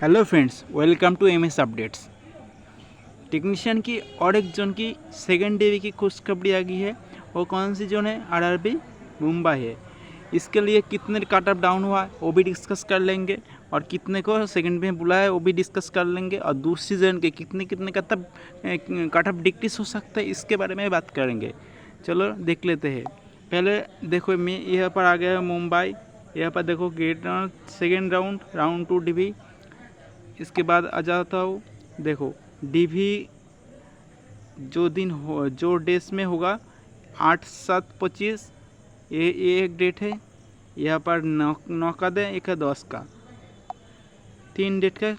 Hello friends, welcome to MS updates. Technician की और एक जोन की सेकेंड डिवी की खुशखबरी आ गई है। वो कौन सी जोन है? आरआरबी मुंबई है। इसके लिए कितने कट ऑफ डाउन हुआ वो भी डिस्कस कर लेंगे, और कितने को सेकेंड में बुलाया वो भी डिस्कस कर लेंगे, और दूसरी जोन के कितने कितने का तब कट ऑफ डिक्रीज हो सकता है इसके बारे में बात करेंगे। चलो देख लेते हैं। पहले देखो, मैं यहाँ पर आ गया मुंबई। यहाँ पर देखो गेट सेकेंड राउंड 2 डिवी। इसके बाद आ जाता हूँ, देखो डीवी जो दिन हो, जो डेज में होगा 8/7/25, ये एक डेट है। यहाँ पर 9 का दे, 1 का 10 का, 3 डेट का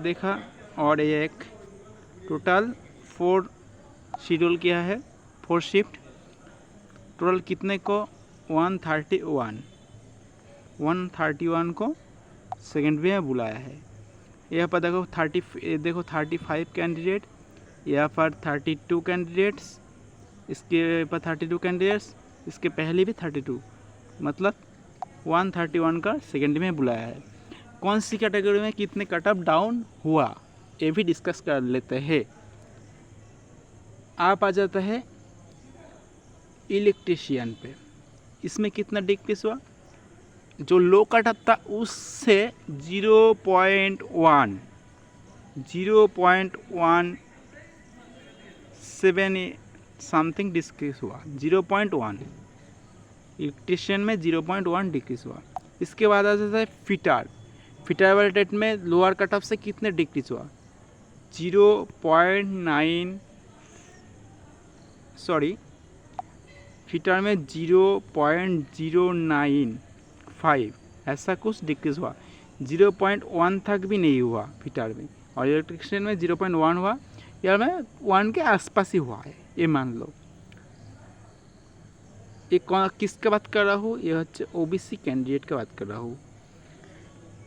देखा, और ये एक टोटल 4 शेड्यूल किया है, 4 शिफ्ट। टोटल कितने को? 131 को सेकेंड में बुलाया है। यहाँ पर देखो 35 कैंडिडेट, यहाँ पर 32 कैंडिडेट्स, इसके पर 32 कैंडिडेट्स, इसके पहले भी 32, मतलब 131 का सेकेंड में बुलाया है। कौन सी कैटेगरी में कितने कट ऑफ डाउन हुआ ये भी डिस्कस कर लेते हैं। आप आ जाता है इलेक्ट्रीशियन पे। इसमें कितना डिक्रीज हुआ? जो लो कट ऑफ था उससे 0.17 समथिंग डिक्रीज हुआ। 0.1 इलेक्ट्रीशियन में 0.1 डिक्रीज हुआ। इसके बाद आ जाता है फिटर वाले डेट में लोअर कट ऑफ से कितने डिक्रीज हुआ? 0.9 सॉरी फिटर में 0.095 ऐसा कुछ डिक्रीज हुआ। 0.1 तक भी नहीं हुआ फिटर में, और इलेक्ट्रिशियन में 0.1 हुआ। यार मैं 1 के आसपास ही हुआ है, ये मान लो। एक किसका बात कर रहा हूँ? ये ओबीसी कैंडिडेट का बात कर रहा हूँ।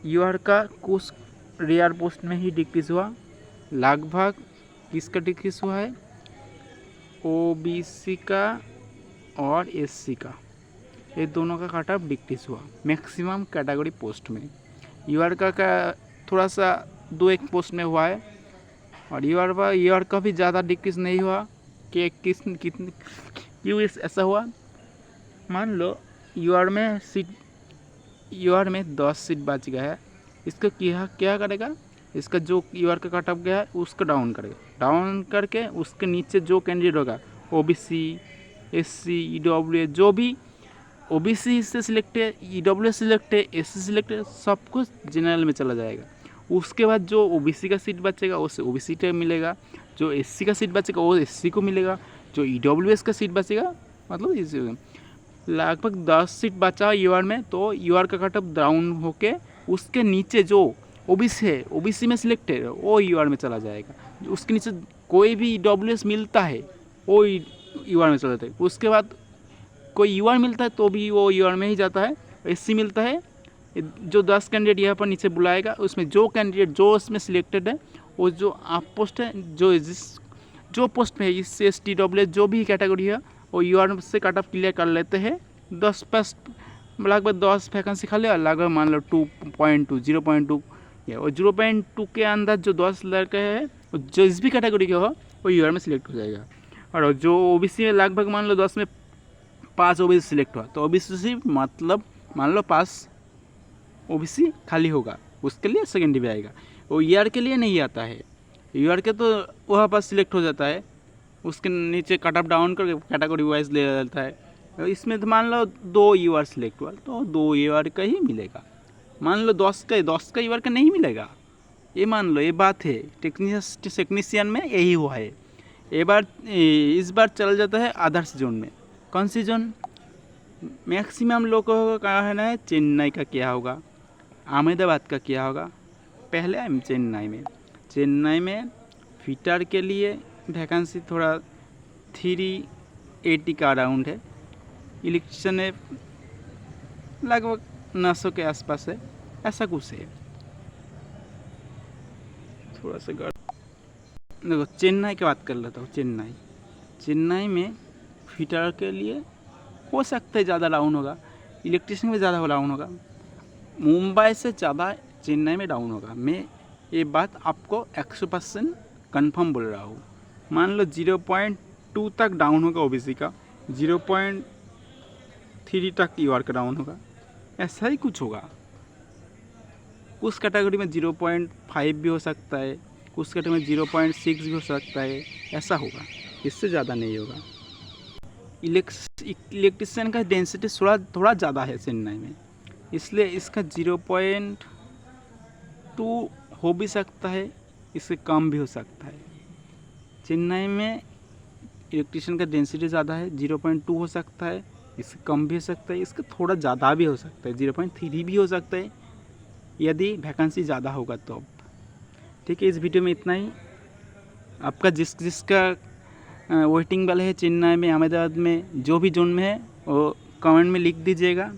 यूआर का कुछ रेयर पोस्ट में ही डिक्रीज हुआ। लगभग किसका डिक्रीज हुआ है? ओबीसी का और एससी का, ये दोनों का कट ऑफ डिक्रीज हुआ मैक्सिमम कैटेगरी पोस्ट में। यूआर का थोड़ा सा 2-1 पोस्ट में हुआ है, और यूआर का भी ज़्यादा डिक्रीज नहीं हुआ। कि कितने क्यों ऐसा हुआ? मान लो यूआर में 10 सीट बच गया है। इसका क्या करेगा? इसका जो यूआर का कट ऑफ गया है उसको डाउन करेगा। डाउन करके उसके नीचे जो कैंडिडेट होगा, ओबीसी, एससी, ईडब्ल्यूएस, जो भी ओबीसी से सिलेक्ट है, ईडब्ल्यूएस सिलेक्ट है, एससी सिलेक्ट है, सब कुछ जनरल में चला जाएगा। उसके बाद जो ओबीसी का सीट बचेगा उसे ओबीसी का मिलेगा, जो एससी का सीट बचेगा वो एससी को मिलेगा, जो ईडब्ल्यूएस का सीट बचेगा मतलब इसी लगभग 10 सीट बचा यूआर में, तो यूआर का कट ऑफ डाउन होके उसके नीचे जो ओबीसी है, ओबीसी में सिलेक्ट है, वो यूआर में चला जाएगा। उसके नीचे कोई भी ईडब्ल्यूएस मिलता है वो यूआर में चला जाता है। उसके बाद कोई यूआर मिलता है तो भी वो यूआर में ही जाता है। एससी मिलता है, जो 10 कैंडिडेट यहाँ पर नीचे बुलाएगा, उसमें जो कैंडिडेट जो उसमें सिलेक्टेड है, वो जो आप पोस्ट है, जो पोस्ट में है, इस एसटी डब्ल्यूएस जो भी कैटेगरी है, वो यूआर से कट ऑफ क्लियर कर लेते हैं। 10 पास लगभग 10 वैकेंसी खाली, और लगभग मान लो 2.2 0.2 और 0.2 के अंदर जो 10 लड़के हैं, जिस भी कैटेगरी के हो वो यूआर में सिलेक्ट हो जाएगा। और जो ओबीसी में लगभग मान लो 10 में 5 ओबीसी सिलेक्ट हुआ, तो ओबीसी मतलब मान लो 5 ओबीसी खाली होगा, उसके लिए सेकेंड डिवी आएगा। वो ईआर के लिए नहीं आता है। ईआर के तो वहाँ पर सिलेक्ट हो जाता है, उसके नीचे कट ऑफ डाउन करके कैटेगरी वाइज ले जाता है। इसमें तो मान लो 2 यूआर सिलेक्ट हुआ, तो 2 यूआर का ही मिलेगा। मान लो 10 का यूआर का नहीं मिलेगा, ये मान लो, ये बात है। टेक्नीशियन में यही हुआ है। इस बार चल जाता है अदर्स जोन में। कौन सी जोन? मैक्सिमम लोगों का कहना है चेन्नई का क्या होगा, अहमदाबाद का क्या होगा। पहले चेन्नई में फिटर के लिए वैकेंसी थोड़ा 380 का अराउंड है। इलेक्ट्रिशियन है लगभग 900 के आसपास है, ऐसा कुछ है। थोड़ा सा देखो चेन्नई की बात कर लेता हूँ। चेन्नई में फिटर के लिए हो सकता है ज़्यादा डाउन होगा, इलेक्ट्रिशियन में ज़्यादा डाउन होगा। मुंबई से ज़्यादा चेन्नई में डाउन होगा। मैं ये बात आपको 100% कन्फर्म बोल रहा हूँ। मान लो 0.2 तक डाउन होगा ओबीसी का, 0.3 तक यूआर का डाउन होगा, ऐसा ही कुछ होगा। कुछ कैटेगरी में 0.5 भी हो सकता है, कुछ कैटेगरी में 0.6 भी हो सकता है, ऐसा होगा, इससे ज़्यादा नहीं होगा। इलेक्ट्रिशियन का डेंसिटी थोड़ा ज़्यादा है चेन्नई में, इसलिए इसका 0.2 हो भी सकता है, इससे कम भी हो सकता है। चेन्नई में इलेक्ट्रिशियन का डेंसिटी ज़्यादा है, 0.2 हो सकता है, इससे कम भी हो सकता है, इसका थोड़ा ज़्यादा भी हो सकता है, 0.3 भी हो सकता है यदि वैकेंसी ज़्यादा होगा तो। ठीक है, इस वीडियो में इतना ही। आपका जिसका वेटिंग वाला है चेन्नई में, अहमदाबाद में, जो भी जोन में है वो कमेंट में लिख दीजिएगा।